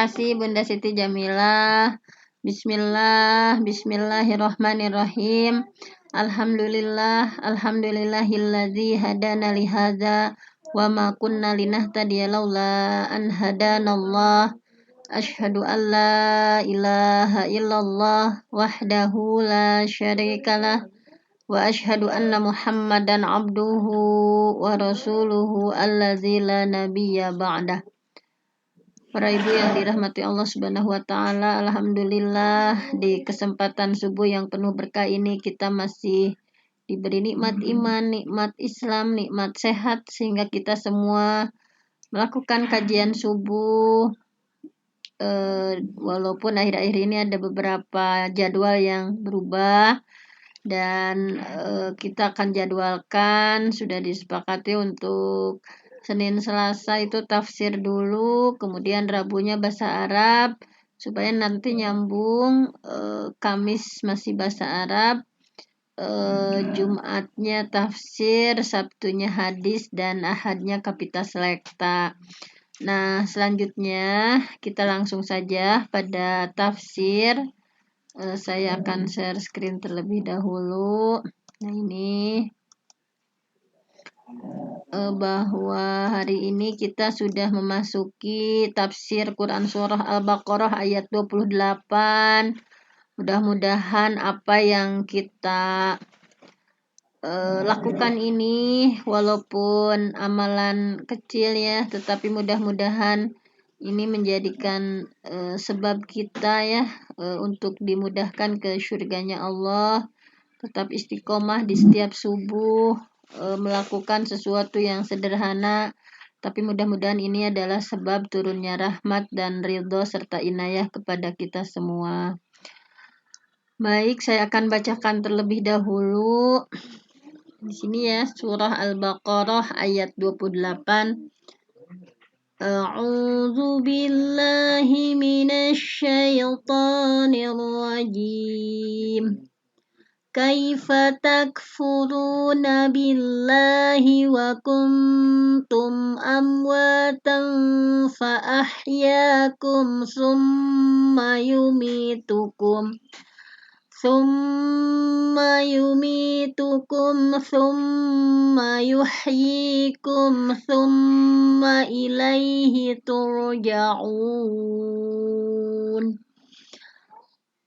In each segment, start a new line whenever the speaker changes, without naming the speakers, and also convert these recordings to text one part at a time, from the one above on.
kasih Bunda Siti Jamilah. Bismillahirrahmanirrahim. Alhamdulillahilladzi hadana li hadza wa ma kunna linahtadiya laula an hadanallah. Asyhadu an la ilaha illallah wahdahu la syarikalah wa asyhadu anna Muhammadan abduhu wa rasuluhu allazi la nabiyya ba'dah. Para ibu yang dirahmati Allah Subhanahu wa taala, alhamdulillah di kesempatan subuh yang penuh berkah ini kita masih diberi nikmat iman, nikmat Islam, nikmat sehat sehingga kita semua melakukan kajian subuh walaupun akhir-akhir ini ada beberapa jadwal yang berubah dan kita akan jadwalkan sudah disepakati untuk Senin Selasa itu tafsir dulu, kemudian Rabunya bahasa Arab supaya nanti nyambung. Kamis masih bahasa Arab, Jumatnya tafsir, Sabtunya hadis, dan Ahadnya Kapita Selekta. Nah, selanjutnya kita langsung saja pada tafsir. Saya akan share screen terlebih dahulu. Nah, ini bahwa hari ini kita sudah memasuki tafsir Quran Surah Al-Baqarah ayat 28. Mudah-mudahan apa yang kita lakukan ini walaupun amalan kecil ya, tetapi mudah-mudahan ini menjadikan sebab kita ya untuk dimudahkan ke surganya Allah. Tetap istiqomah di setiap subuh melakukan sesuatu yang sederhana, tapi mudah-mudahan ini adalah sebab turunnya rahmat dan ridho serta inayah kepada kita semua. Baik, saya akan bacakan terlebih dahulu. Di sini ya, surah Al-Baqarah ayat 28. A'udzu billahi minasy syaithanir rajim. Kaifa takfuruna billahi wa kuntum amwatan fa ahyakum summa yumitukum summa yuhyikum summa ilaihi turja'un.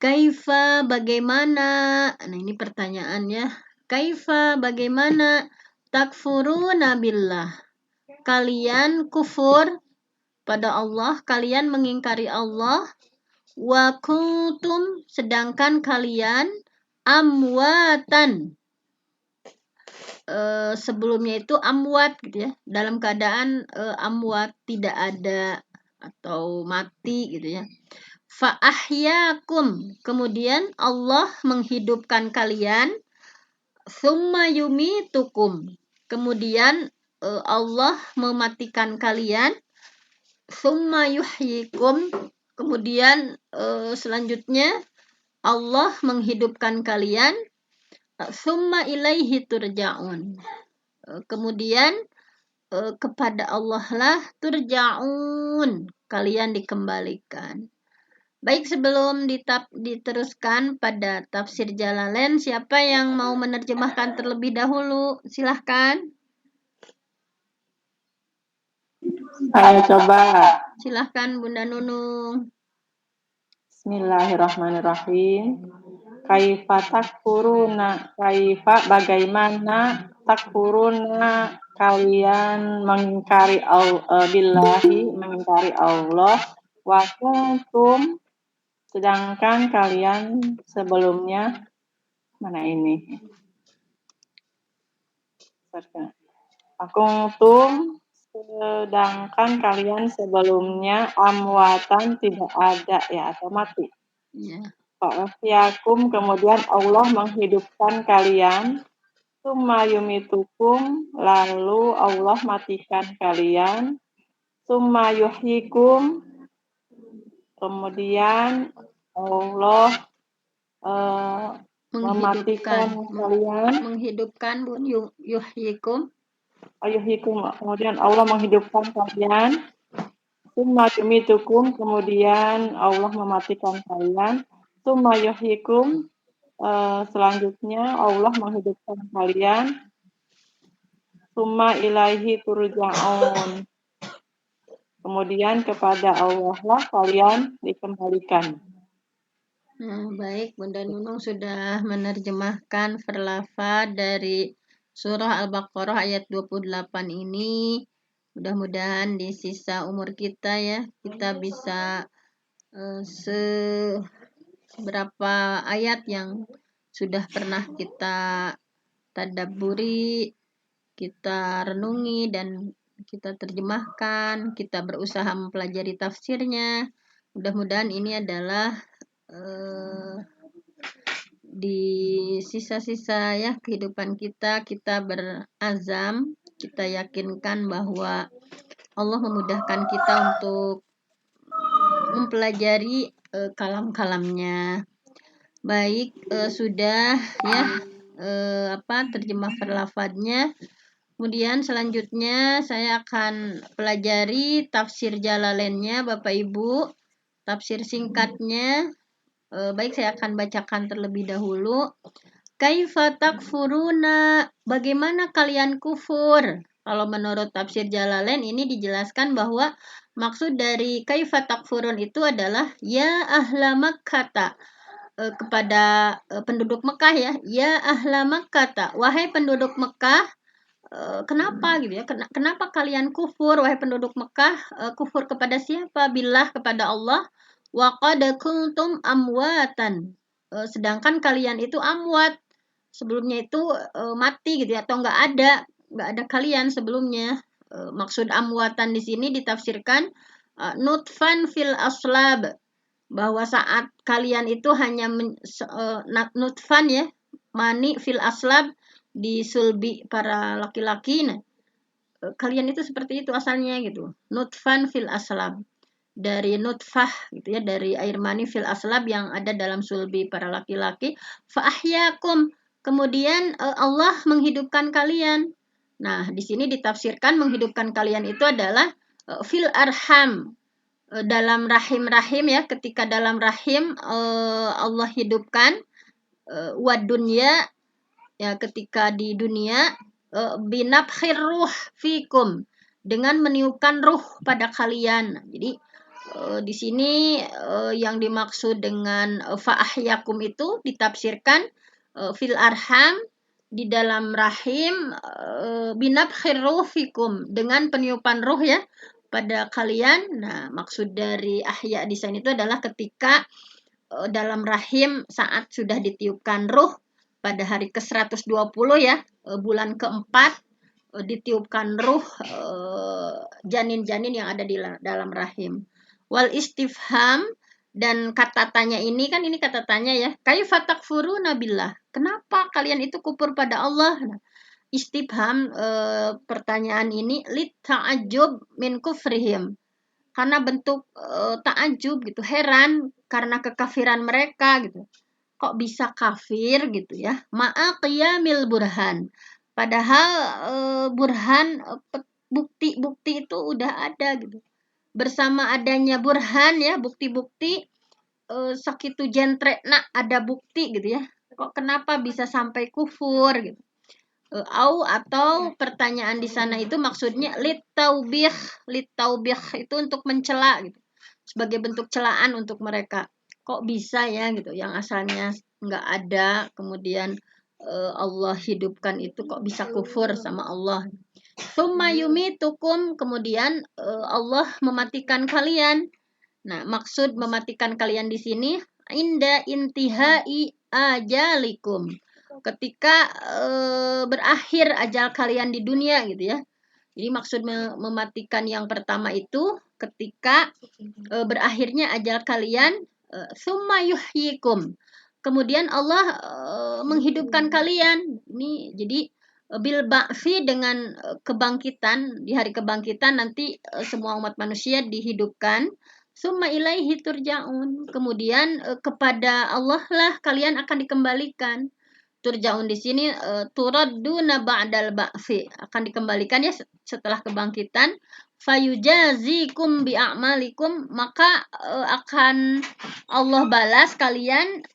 Kaifa bagaimana? Nah, ini pertanyaannya. Kaifa bagaimana takfuruna billah? Kalian kufur pada Allah, kalian mengingkari Allah. Wa kuntum sedangkan kalian amwatan. Sebelumnya itu amwat gitu ya. Dalam keadaan amwat tidak ada atau mati gitu ya. Fa'ahyakum, kemudian Allah menghidupkan kalian. Summa yumitukum, kemudian Allah mematikan kalian. Summa yuhyikum, kemudian selanjutnya Allah menghidupkan kalian. Summa ilaihi turja'un, kemudian kepada Allah lah turja'un, kalian dikembalikan. Baik, sebelum diteruskan pada tafsir Jalalain, siapa yang mau menerjemahkan terlebih dahulu? Silahkan.
Saya coba.
Silahkan Bunda Nunung.
Bismillahirrahmanirrahim. Kaifa takfuruna, kaifa bagaimana takfuruna kalian mengingkari billahi, mengingkari Allah, wa kuntum sedangkan kalian sebelumnya mana ini? Kuntum sedangkan kalian sebelumnya amwatan tidak ada ya atau mati. Fa'afyakum kemudian Allah menghidupkan kalian. Summa yumitukum lalu Allah matikan kalian. Summa yuhyikum kemudian Allah mematikan kalian.
Menghidupkan Bun yuhyikum.
Yuhyikum kemudian Allah menghidupkan kalian. Summa yumitukum, kemudian Allah mematikan kalian. Summa yuhyikum, selanjutnya Allah menghidupkan kalian. Summa ilaihi turja'un, kemudian kepada Allah lah kalian dikembalikan.
Nah, baik, Bunda Nunung sudah menerjemahkan verlafal dari surah Al-Baqarah ayat 28 ini. Mudah-mudahan di sisa umur kita ya, kita bisa seberapa ayat yang sudah pernah kita tadabburi, kita renungi dan kita terjemahkan, kita berusaha mempelajari tafsirnya. Mudah-mudahan ini adalah di sisa-sisa ya kehidupan kita berazam, kita yakinkan bahwa Allah memudahkan kita untuk mempelajari kalam-kalamnya. Baik, sudah ya terjemah verlafadnya. Kemudian selanjutnya saya akan pelajari tafsir Jalalainnya Bapak Ibu. Tafsir singkatnya. Baik, saya akan bacakan terlebih dahulu. Kaifa takfuruna, bagaimana kalian kufur? Kalau menurut tafsir Jalalain ini dijelaskan bahwa maksud dari kaifa takfurun itu adalah ya ahla Makkah, kepada penduduk Mekah ya ahla Makkah, wahai penduduk Mekah, kenapa gitu ya? Kenapa kalian kufur wahai penduduk Mekah? Kufur kepada siapa? Billah, kepada Allah. Wa qad kuntum amwatan. Sedangkan kalian itu amwat. Sebelumnya itu mati gitu ya, atau nggak ada kalian sebelumnya. Maksud amwatan di sini ditafsirkan nutfan fil aslab, bahwa saat kalian itu hanya nutfan ya, mani fil aslab, di sulbi para laki-laki. Nah, kalian itu seperti itu asalnya gitu. Nutfan fil aslab, dari nutfah gitu ya, dari air mani fil aslab yang ada dalam sulbi para laki-laki. Fa ahyakum, kemudian Allah menghidupkan kalian. Nah, di sini ditafsirkan menghidupkan kalian itu adalah fil arham, dalam rahim-rahim ya, ketika dalam rahim Allah hidupkan, wa dunya ya, ketika di dunia, binafkhir ruh fikum, dengan meniupkan ruh pada kalian. Jadi di sini yang dimaksud dengan fa'ahyakum itu ditafsirkan fil arham, di dalam rahim, binafkhir ruh fikum, dengan peniupan ruh ya pada kalian. Nah, maksud dari ahya di sini itu adalah ketika dalam rahim saat sudah ditiupkan ruh pada hari ke-120 ya, bulan keempat, ditiupkan ruh janin-janin yang ada di dalam rahim. Wal istifham, dan kata tanya ini kan, ini kata tanya ya, kaifa takfuruna billah, kenapa kalian itu kufur pada Allah? Nah, istifham, pertanyaan ini lit ta'ajub min kufrihim, karena bentuk ta'ajub gitu, heran karena kekafiran mereka gitu. Kok bisa kafir gitu ya? Ma'a qiyamil burhan. Padahal burhan, bukti-bukti itu udah ada gitu. Bersama adanya burhan ya, bukti-bukti, sakitu jentrekna ada bukti gitu ya. Kok kenapa bisa sampai kufur gitu? Atau pertanyaan di sana itu maksudnya litaubih itu untuk mencela gitu, sebagai bentuk celaan untuk mereka. Kok bisa ya gitu, yang asalnya nggak ada, kemudian Allah hidupkan itu, kok bisa kufur sama Allah. Tsumma yumitukum, kemudian Allah mematikan kalian. Nah, maksud mematikan kalian di sini inda intihai ajalikum, ketika berakhir ajal kalian di dunia gitu ya. Jadi maksud mematikan yang pertama itu ketika berakhirnya ajal kalian, summa yuhyikum, kemudian Allah menghidupkan kalian. Ini jadi bil ba'fi, dengan kebangkitan, di hari kebangkitan nanti semua umat manusia dihidupkan. Summa ilaihi turja'un, kemudian kepada Allah lah kalian akan dikembalikan. Turja'un di sini turadduna ba'dal ba'fi, akan dikembalikan ya setelah kebangkitan. fayujazikum bi'amalikum, maka akan Allah balas kalian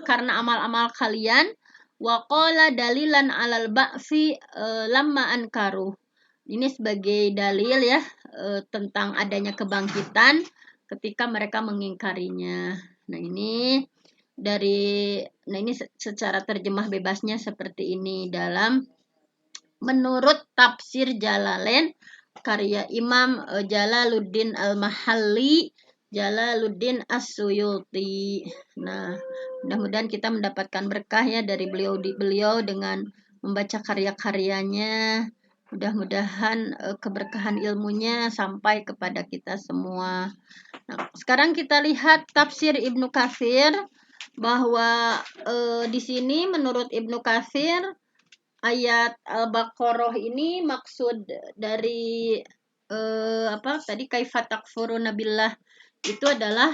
karena amal-amal kalian. Wa qala dalilan 'alal ba'si lamma ankaru. Ini sebagai dalil ya tentang adanya kebangkitan ketika mereka mengingkarinya. Nah, ini secara terjemah bebasnya seperti ini dalam menurut tafsir Jalalain karya Imam Jalaluddin Al-Mahalli, Jalaluddin As-Suyuti. Nah, mudah-mudahan kita mendapatkan berkah ya dari beliau dengan membaca karya-karyanya. Mudah-mudahan keberkahan ilmunya sampai kepada kita semua. Nah, sekarang kita lihat tafsir Ibnu Katsir, bahwa di sini menurut Ibnu Katsir ayat Al-Baqarah ini maksud dari kaifa takfuruna billah itu adalah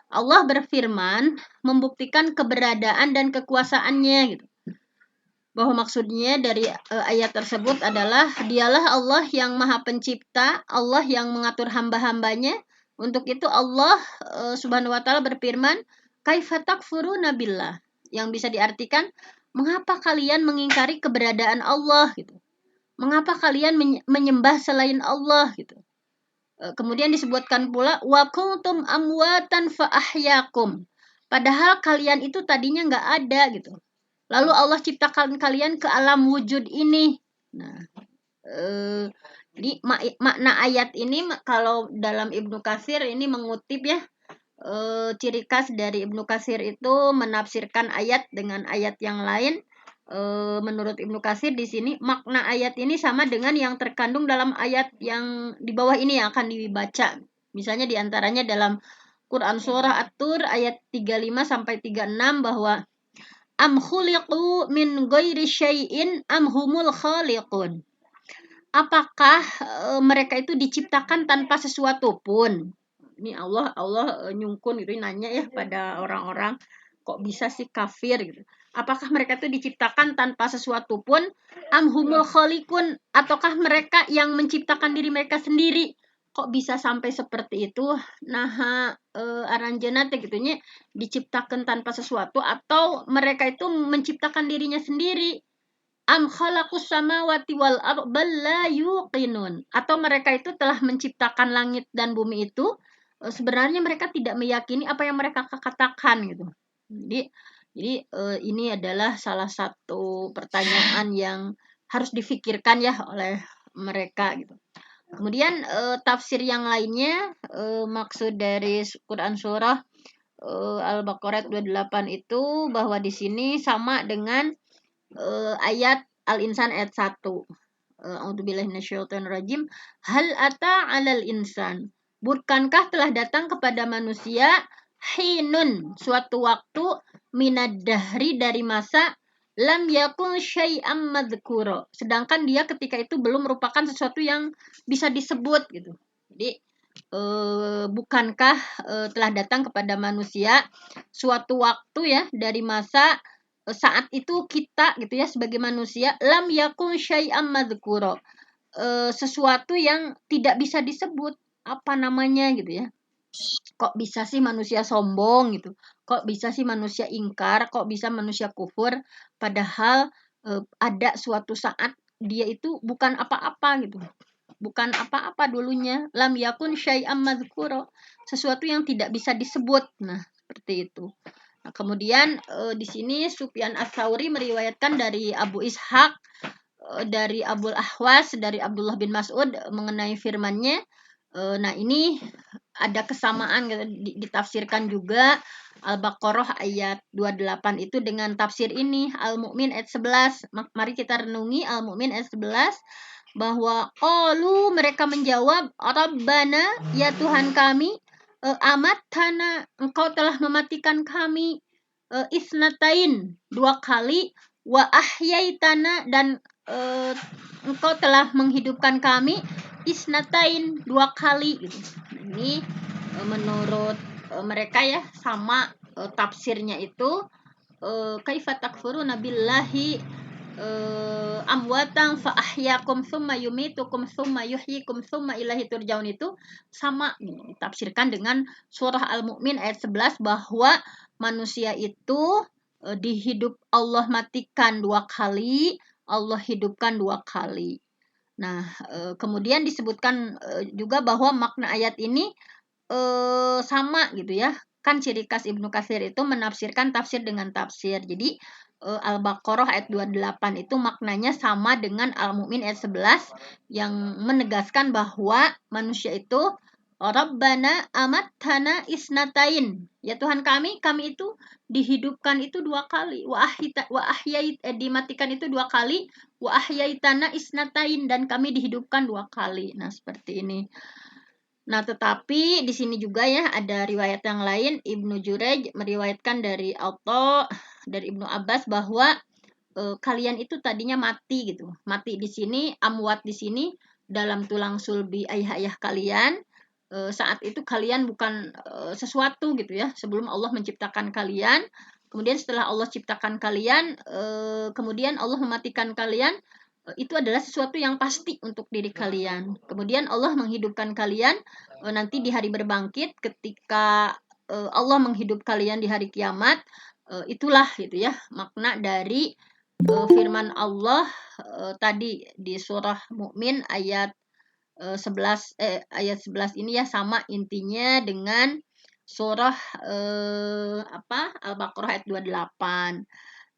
Allah berfirman membuktikan keberadaan dan kekuasaannya gitu. Bahwa maksudnya dari ayat tersebut adalah dialah Allah yang maha pencipta, Allah yang mengatur hamba-hambanya. Untuk itu Allah subhanahu wa ta'ala berfirman, kaifa takfuruna billah, yang bisa diartikan, mengapa kalian mengingkari keberadaan Allah gitu. Mengapa kalian menyembah selain Allah gitu. Kemudian disebutkan pula wa kuntum amwatan fa ahyakum. Padahal kalian itu tadinya nggak ada gitu. Lalu Allah ciptakan kalian ke alam wujud ini. Nah, jadi makna ayat ini kalau dalam Ibnu Katsir ini mengutip ya, ciri khas dari Ibnu Katsir itu menafsirkan ayat dengan ayat yang lain. Menurut Ibnu Katsir di sini makna ayat ini sama dengan yang terkandung dalam ayat yang di bawah ini yang akan dibaca. Misalnya diantaranya dalam Quran surah At-Tur ayat 35 sampai 36 bahwa am khuliqu min ghairi syai'in am humul khaliqun. Apakah mereka itu diciptakan tanpa sesuatu pun? Ini Allah nyungkun gitu, nanya ya pada orang-orang, kok bisa sih kafir gitu. Apakah mereka itu diciptakan tanpa sesuatu pun? Am humul khaliqun, ataukah mereka yang menciptakan diri mereka sendiri? Kok bisa sampai seperti itu? Nah, aranjeuna teh gitunya diciptakan tanpa sesuatu atau mereka itu menciptakan dirinya sendiri? Am khalaqus samawati wal arda la yuqinun, atau mereka itu telah menciptakan langit dan bumi itu sebenarnya mereka tidak meyakini apa yang mereka katakan gitu. Jadi ini adalah salah satu pertanyaan yang harus difikirkan ya oleh mereka gitu. Kemudian tafsir yang lainnya, maksud dari Quran surah Al-Baqarah 28 itu bahwa di sini sama dengan ayat Al-Insan ayat 1. A'udzubillahi minasyaitonirrajim. Hal ata 'alal insan. Bukankah telah datang kepada manusia hinun, suatu waktu, minad dahri, dari masa, lam yakun syai'am madzkura, sedangkan dia ketika itu belum merupakan sesuatu yang bisa disebut gitu. Jadi bukankah telah datang kepada manusia suatu waktu ya dari masa saat itu kita gitu ya sebagai manusia lam yakun syai'am madzkura, sesuatu yang tidak bisa disebut apa namanya gitu ya. Kok bisa sih manusia sombong gitu? Kok bisa sih manusia ingkar? Kok bisa manusia kufur? Padahal ada suatu saat dia itu bukan apa-apa gitu. Bukan apa-apa dulunya. Lam yakun syai'am madzkura. Sesuatu yang tidak bisa disebut. Nah, seperti itu. Nah, kemudian di sini Sufyan Ats-Tsauri meriwayatkan dari Abu Ishaq, dari Abul Ahwas, dari Abdullah bin Mas'ud mengenai firman-Nya. Nah, ini ada kesamaan gitu, ditafsirkan juga Al-Baqarah ayat 28 itu dengan tafsir ini Al-Mu'min ayat 11. Mari kita renungi Al-Mu'min ayat 11 bahwa qalu, mereka menjawab, Rabbana, ya Tuhan kami, amatana, engkau telah mematikan kami, isnatain, 2 kali, wa ahyaitana, dan engkau telah menghidupkan kami, isnatain, 2 kali gitu. Ini menurut mereka ya sama tafsirnya itu kaifa takfuruna billahi amwatan fa ahyakum tsumma yumitukum tsumma yuhyikum tsumma ilaihi turjaun itu sama ditafsirkan dengan surah Al-Mu'min ayat 11 bahwa manusia itu Allah matikan 2 kali, Allah hidupkan 2 kali. Nah, kemudian disebutkan juga bahwa makna ayat ini sama gitu ya. Kan ciri khas Ibnu Katsir itu menafsirkan tafsir dengan tafsir. Jadi Al-Baqarah ayat 28 itu maknanya sama dengan Al-Mu'min ayat 11 yang menegaskan bahwa manusia itu Rabbana amattana isnatain. Ya Tuhan kami itu dihidupkan itu 2 kali. Dimatikan itu 2 kali. Wa ahyaitana isnatain, dan kami dihidupkan 2 kali. Nah, seperti ini. Nah, tetapi di sini juga ya ada riwayat yang lain. Ibnu Jurayj meriwayatkan dari dari Ibnu Abbas bahwa kalian itu tadinya mati gitu. Mati di sini, amwat di sini dalam tulang sulbi ayah-ayah kalian. Saat itu kalian bukan sesuatu gitu ya. Sebelum Allah menciptakan kalian, kemudian setelah Allah ciptakan kalian, kemudian Allah mematikan kalian, itu adalah sesuatu yang pasti untuk diri kalian. Kemudian Allah menghidupkan kalian nanti di hari berbangkit ketika Allah menghidup kalian di hari kiamat. Itulah gitu ya makna dari firman Allah tadi di surah Mukmin ayat 11 ini ya sama intinya dengan surah Al-Baqarah ayat 28.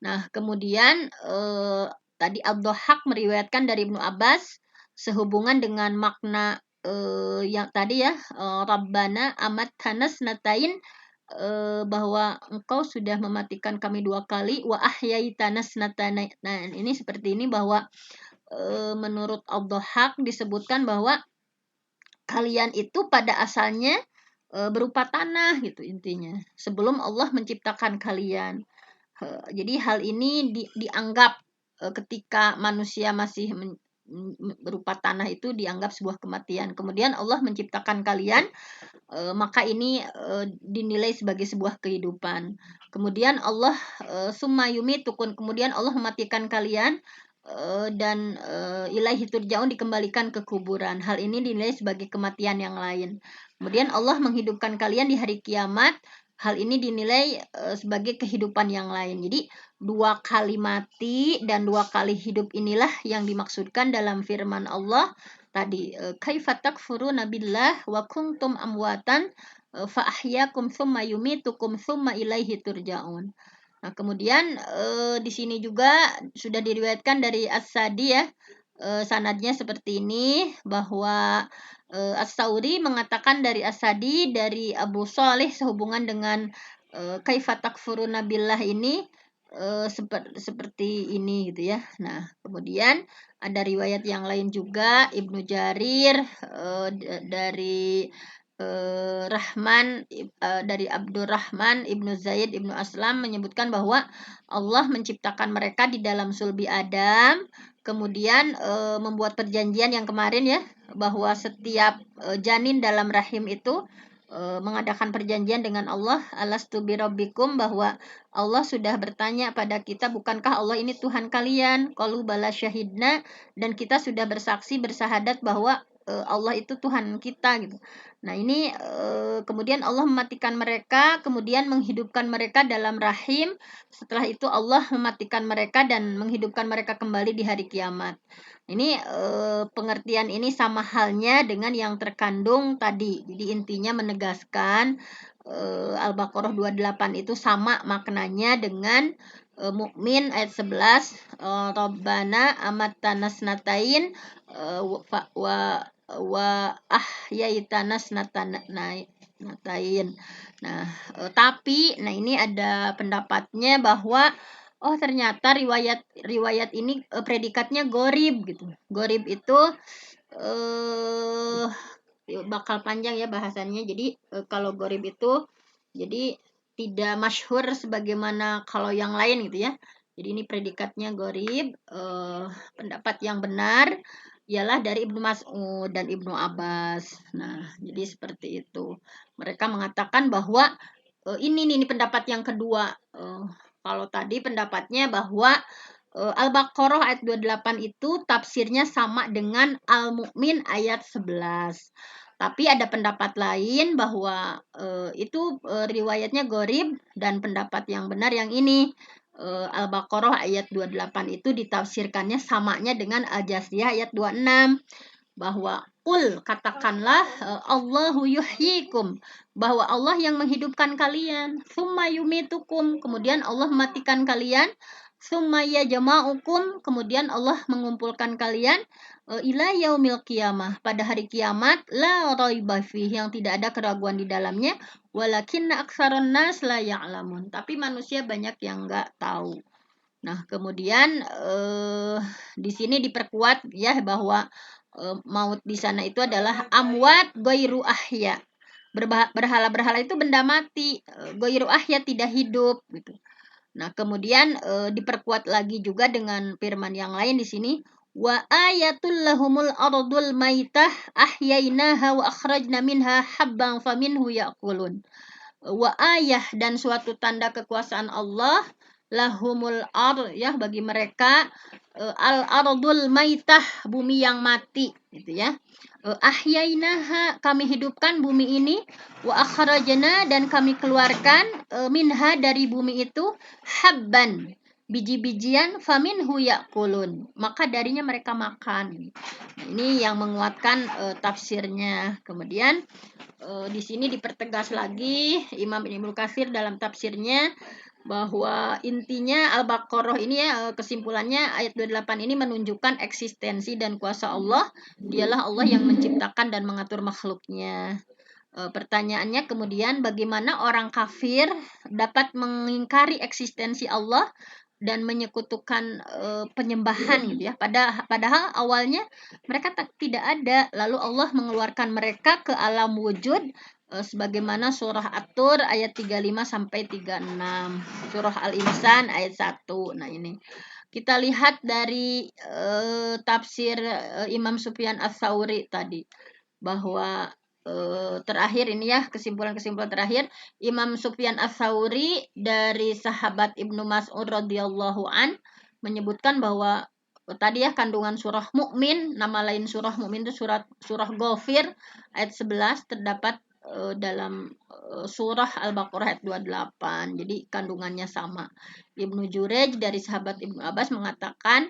Nah, kemudian tadi Abdul-Haq meriwayatkan dari Ibnu Abbas sehubungan dengan makna yang tadi ya, Rabbana amattana natain, bahwa engkau sudah mematikan kami 2 kali, wa ahyaitana natain. Nah, ini seperti ini bahwa menurut Abdul-Haq disebutkan bahwa kalian itu pada asalnya berupa tanah gitu intinya. Sebelum Allah menciptakan kalian. Jadi hal ini dianggap ketika manusia masih berupa tanah itu dianggap sebuah kematian. Kemudian Allah menciptakan kalian, maka ini dinilai sebagai sebuah kehidupan. Kemudian Allah summa yumitukum, kemudian Allah mematikan kalian dan ilaihi turjaun, dikembalikan ke kuburan. Hal ini dinilai sebagai kematian yang lain. Kemudian Allah menghidupkan kalian di hari kiamat. Hal ini dinilai sebagai kehidupan yang lain. Jadi 2 kali mati dan 2 kali hidup inilah yang dimaksudkan dalam firman Allah tadi. Kaifa takfuruna billah wa kuntum amwatan fa ahyakum tsumma yumitukum tsumma ilaihi turjaun. Nah, kemudian di sini juga sudah diriwayatkan dari As-Sadi ya. Sanadnya seperti ini bahwa As-Sauri mengatakan dari As-Sadi dari Abu Shalih sehubungan dengan kaifa takfuruna billah ini seperti ini gitu ya. Nah, kemudian ada riwayat yang lain juga Ibnu Jarir dari dari Abdurrahman Ibnu Zaid Ibnu Aslam menyebutkan bahwa Allah menciptakan mereka di dalam sulbi Adam, kemudian membuat perjanjian yang kemarin ya, bahwa setiap janin dalam rahim itu mengadakan perjanjian dengan Allah, alastu birabbikum, bahwa Allah sudah bertanya pada kita, bukankah Allah ini Tuhan kalian? Qalu bala syahidna, dan kita sudah bersaksi bersahadat bahwa Allah itu Tuhan kita gitu. Nah, ini kemudian Allah mematikan mereka, kemudian menghidupkan mereka dalam rahim. Setelah itu Allah mematikan mereka dan menghidupkan mereka kembali di hari kiamat. Ini pengertian ini sama halnya dengan yang terkandung tadi. Jadi intinya menegaskan Al-Baqarah 28 itu sama maknanya dengan Mukmin ayat 11, Rabbana amattana natain wa ahyaitana natain. Nah, tapi ini ada pendapatnya bahwa ternyata riwayat ini predikatnya gorib gitu. Gorib itu bakal panjang ya bahasannya. Jadi kalau gorib itu jadi tidak masyhur sebagaimana kalau yang lain gitu ya. Jadi ini predikatnya gorib. Pendapat yang benar ialah dari Ibnu Mas'ud dan Ibnu Abbas. Nah, jadi seperti itu. Mereka mengatakan bahwa ini pendapat yang kedua. Kalau tadi pendapatnya bahwa Al-Baqarah ayat 28 itu tafsirnya sama dengan Al-Mu'min ayat 11. Tapi ada pendapat lain bahwa itu riwayatnya gharib, dan pendapat yang benar yang ini. Al-Baqarah ayat 28 itu ditafsirkannya samanya dengan Al-Jasiyah ayat 26, bahwa katakanlah, Allahu yuhyikum, bahwa Allah yang menghidupkan kalian, summa yumitukum, kemudian Allah mematikan kalian, summa yajma'ukum, kemudian Allah mengumpulkan kalian, ila yaumil qiyamah, pada hari kiamat, la raiba yang tidak ada keraguan di dalamnya, walakinna aksaron nas la ya'lamun, tapi manusia banyak yang enggak tahu. Nah, kemudian di sini diperkuat ya bahwa maut di sana itu adalah amwat ghairu ahya. Berhala-berhala itu benda mati, ghairu ahya tidak hidup gitu. Nah, kemudian diperkuat lagi juga dengan firman yang lain di sini, wa ayatul lahumul ardul maitah ahyainaha wa akhrajna minha habban faminhu ya'kulun. Wa ayah, dan suatu tanda kekuasaan Allah, lahumul ard ya, bagi mereka, al ardul maitah, bumi yang mati gitu ya. Ahyainaha, kami hidupkan bumi ini, wa akhrajna, dan kami keluarkan minha, dari bumi itu, habban, biji-bijian, faminhu ya'kulun, maka darinya mereka makan. Ini yang menguatkan tafsirnya. Kemudian di sini dipertegas lagi Imam Ibnu Katsir dalam tafsirnya bahwa intinya Al-Baqarah ini ya, kesimpulannya ayat 28 ini menunjukkan eksistensi dan kuasa Allah. Dialah Allah yang menciptakan dan mengatur makhluknya. Pertanyaannya kemudian, bagaimana orang kafir dapat mengingkari eksistensi Allah dan menyekutukan penyembahan gitu ya. Padahal awalnya mereka tidak ada, lalu Allah mengeluarkan mereka ke alam wujud, sebagaimana surah At-Tur ayat 35 sampai 36, surah Al-Insan ayat 1. Nah, ini kita lihat dari tafsir Imam Sufyan Ats-Tsauri tadi, bahwa terakhir ini ya, kesimpulan-kesimpulan terakhir, Imam Sufyan Ats-Tsauri dari sahabat Ibnu Mas'ud radhiyallahu an menyebutkan bahwa tadi ya, kandungan surah Mukmin, nama lain surah Mukmin itu surah Ghafir ayat 11 terdapat dalam surah Al-Baqarah ayat 28. Jadi kandungannya sama. Ibnu Jurej dari sahabat Ibnu Abbas mengatakan,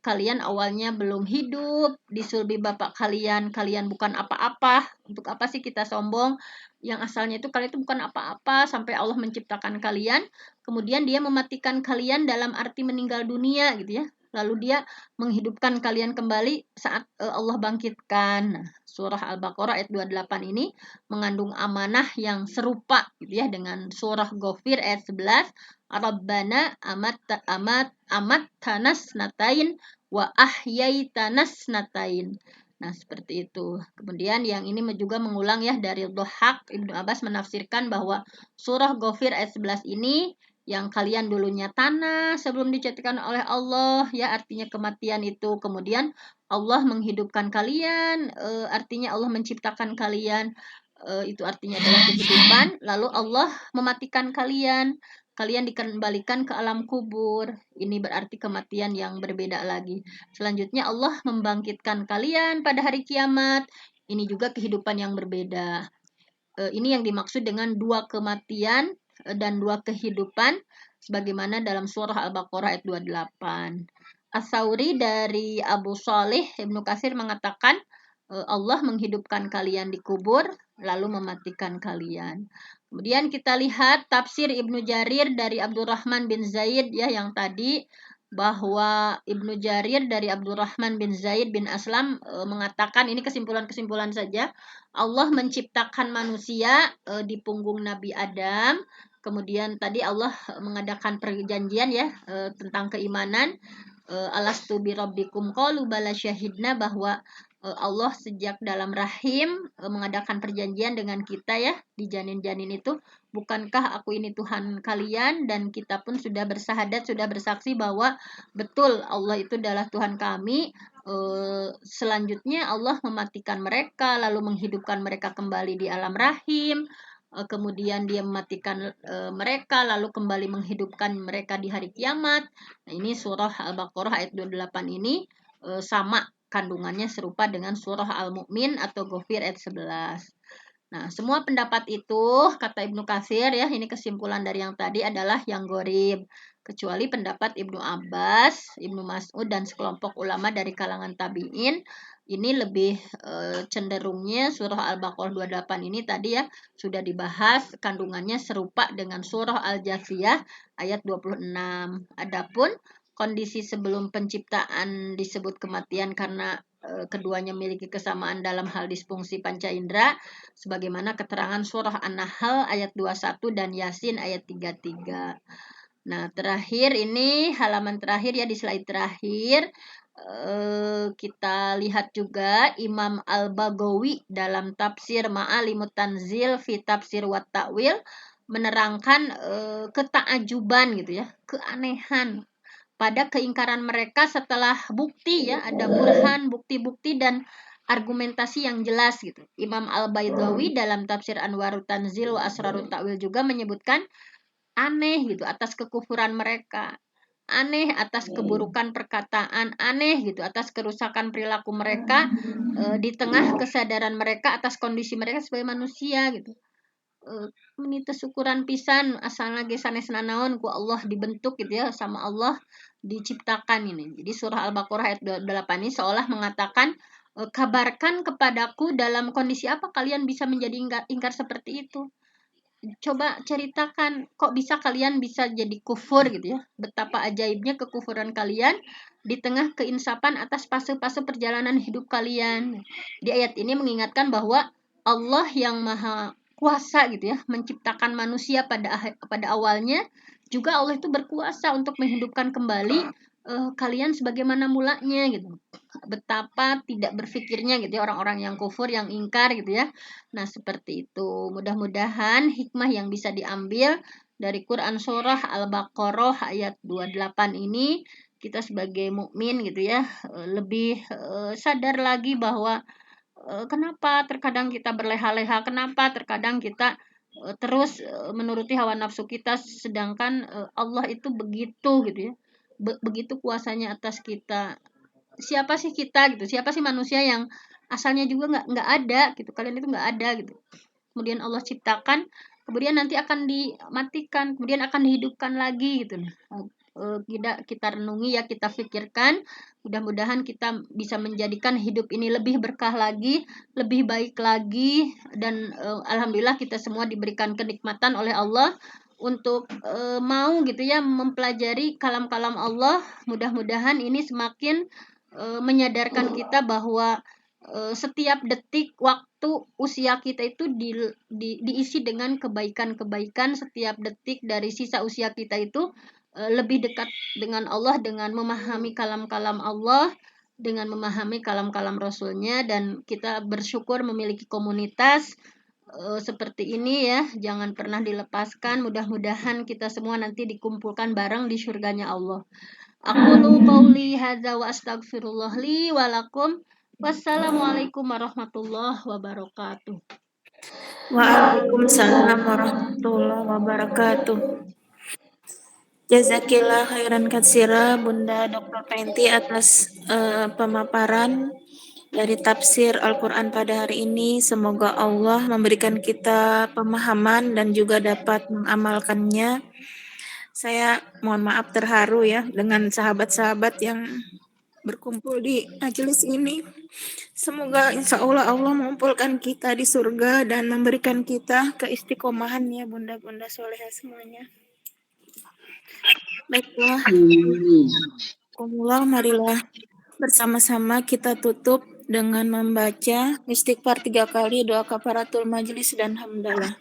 kalian awalnya belum hidup, disulbi bapak kalian, kalian bukan apa-apa. Untuk apa sih kita sombong? Yang asalnya itu kalian itu bukan apa-apa sampai Allah menciptakan kalian, kemudian Dia mematikan kalian dalam arti meninggal dunia gitu ya. Lalu Dia menghidupkan kalian kembali saat Allah bangkitkan. Nah, surah Al-Baqarah ayat 28 ini mengandung amanah yang serupa gitu ya dengan surah Ghafir ayat 11, Rabbana amat tanas natain wa tanas natain. Nah, seperti itu. Kemudian yang ini juga mengulang ya dari Dhahak, Ibnu Abbas menafsirkan bahwa surah Ghafir ayat 11 ini, yang kalian dulunya tanah sebelum diciptakan oleh Allah ya, artinya kematian itu, kemudian Allah menghidupkan kalian, artinya Allah menciptakan kalian, itu artinya adalah kehidupan, lalu Allah mematikan kalian, kalian dikembalikan ke alam kubur. Ini berarti kematian yang berbeda lagi. Selanjutnya Allah membangkitkan kalian pada hari kiamat. Ini juga kehidupan yang berbeda. Ini yang dimaksud dengan dua kematian dan dua kehidupan, sebagaimana dalam surah Al-Baqarah ayat 28. As-Sauri dari Abu Salih Ibnu Katsir mengatakan, Allah menghidupkan kalian di kubur, lalu mematikan kalian. Kemudian kita lihat tafsir Ibnu Jarir dari Abdurrahman bin Zaid ya, yang tadi, bahwa Ibnu Jarir dari Abdurrahman bin Zaid bin Aslam mengatakan, ini kesimpulan-kesimpulan saja, Allah menciptakan manusia di punggung Nabi Adam. Kemudian tadi Allah mengadakan perjanjian ya tentang keimanan. Alastu bi rabbikum qalu bala syahidna, bahwa Allah sejak dalam rahim mengadakan perjanjian dengan kita ya, di janin-janin itu, bukankah aku ini Tuhan kalian, dan kita pun sudah bersahadat, sudah bersaksi bahwa betul Allah itu adalah Tuhan kami. Selanjutnya Allah mematikan mereka, lalu menghidupkan mereka kembali di alam rahim. kemudian dia mematikan mereka lalu kembali menghidupkan mereka di hari kiamat. Nah, ini surah Al-Baqarah ayat 28 ini sama kandungannya serupa dengan surah Al-Mu'min atau Ghafir ayat 11. Nah, semua pendapat itu, kata Ibnu Katsir ya, ini kesimpulan dari yang tadi adalah yang gharib. Kecuali pendapat Ibnu Abbas, Ibnu Mas'ud, dan sekelompok ulama dari kalangan tabi'in, ini lebih cenderungnya surah Al-Baqarah 28 ini tadi ya, sudah dibahas kandungannya serupa dengan surah Al-Jathiyah ayat 26. Adapun kondisi sebelum penciptaan disebut kematian karena keduanya memiliki kesamaan dalam hal disfungsi panca indera sebagaimana keterangan surah An-Nahl ayat 21 dan Yasin ayat 33. Nah, terakhir ini halaman terakhir ya, di slide terakhir kita lihat juga Imam Al-Baghawi dalam tafsir Ma'alimut Tanzil fi Tafsir wa Ta'wil menerangkan ketakjuban gitu ya, keanehan pada keingkaran mereka setelah bukti ya, ada burhan, bukti-bukti dan argumentasi yang jelas gitu. Imam Al-Baidhawi dalam tafsir Anwarut Tanzil wa Asrarut Ta'wil juga menyebutkan aneh gitu atas kekufuran mereka. Aneh atas keburukan perkataan, aneh gitu atas kerusakan perilaku mereka di tengah kesadaran mereka atas kondisi mereka sebagai manusia gitu. Menita syukuran pisan asal lagi sanes nanaon ku Allah dibentuk gitu ya, sama Allah diciptakan ini. Jadi surah Al-Baqarah ayat 28 ini seolah mengatakan kabarkan kepadaku dalam kondisi apa kalian bisa menjadi ingkar seperti itu. Coba ceritakan kok bisa kalian bisa jadi kufur gitu ya. Betapa ajaibnya kekufuran kalian di tengah keinsapan atas fase-fase perjalanan hidup kalian. Di ayat ini mengingatkan bahwa Allah yang maha kuasa gitu ya, menciptakan manusia pada awalnya, juga Allah itu berkuasa untuk menghidupkan kembali kalian sebagaimana mulanya gitu. Betapa tidak berfikirnya gitu ya orang-orang yang kufur, yang ingkar gitu ya. Nah, seperti itu. Mudah-mudahan hikmah yang bisa diambil dari Quran surah Al-Baqarah ayat 28 ini, kita sebagai mukmin gitu ya, lebih sadar lagi bahwa kenapa terkadang kita berleha-leha, kenapa terkadang kita terus menuruti hawa nafsu kita, sedangkan Allah itu begitu gitu ya, begitu kuasanya atas kita. Siapa sih kita gitu? Siapa sih manusia yang asalnya juga nggak ada gitu? Kalian itu nggak ada gitu. Kemudian Allah ciptakan, kemudian nanti akan dimatikan, kemudian akan dihidupkan lagi gitu. Kita renungi ya, kita pikirkan, mudah-mudahan kita bisa menjadikan hidup ini lebih berkah lagi, lebih baik lagi, dan alhamdulillah kita semua diberikan kenikmatan oleh Allah untuk mau gitu ya mempelajari kalam-kalam Allah. Mudah-mudahan ini semakin menyadarkan kita bahwa setiap detik waktu usia kita itu diisi dengan kebaikan-kebaikan. Setiap detik dari sisa usia kita itu lebih dekat dengan Allah dengan memahami kalam-kalam Allah, dengan memahami kalam-kalam Rasulnya, dan kita bersyukur memiliki komunitas seperti ini ya. Jangan pernah dilepaskan. Mudah-mudahan kita semua nanti dikumpulkan bareng di surganya Allah. Aqulu qauli hadza wa astaghfirullah li wa lakum. Wassalamualaikum warahmatullahi wabarakatuh.
Waalaikumsalam warahmatullahi wabarakatuh. Jazakillah khairan katsira Bunda Dr. Penti atas pemaparan dari tafsir Al-Quran pada hari ini. Semoga Allah memberikan kita pemahaman dan juga dapat mengamalkannya. Saya mohon maaf terharu ya dengan sahabat-sahabat yang berkumpul di majelis ini. Semoga insya Allah Allah mengumpulkan kita di surga dan memberikan kita keistiqomahan ya bunda-bunda soleha semuanya. Baiklah, kumullah marilah bersama-sama kita tutup dengan membaca istighfar 3 kali, doa kafaratul majelis dan hamdalah.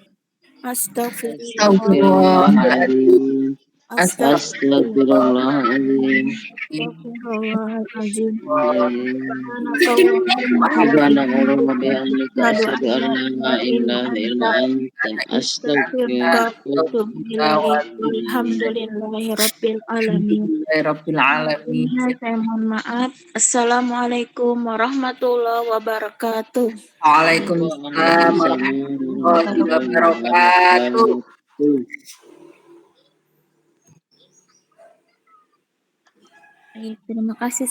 Astagfirullah.
Astagfirullahaladzim. Astagfirullahaladzim.
Astagfirullahaladzim.
Subhanakallahumma bihamdika asyhadu an la ilaha illa anta astaghfiruka wa
Alhamdulillahirabbil alamin. Saya mohon maaf. Assalamualaikum warahmatullahi wabarakatuh.
Waalaikumsalam warahmatullahi wabarakatuh.
Terima kasih.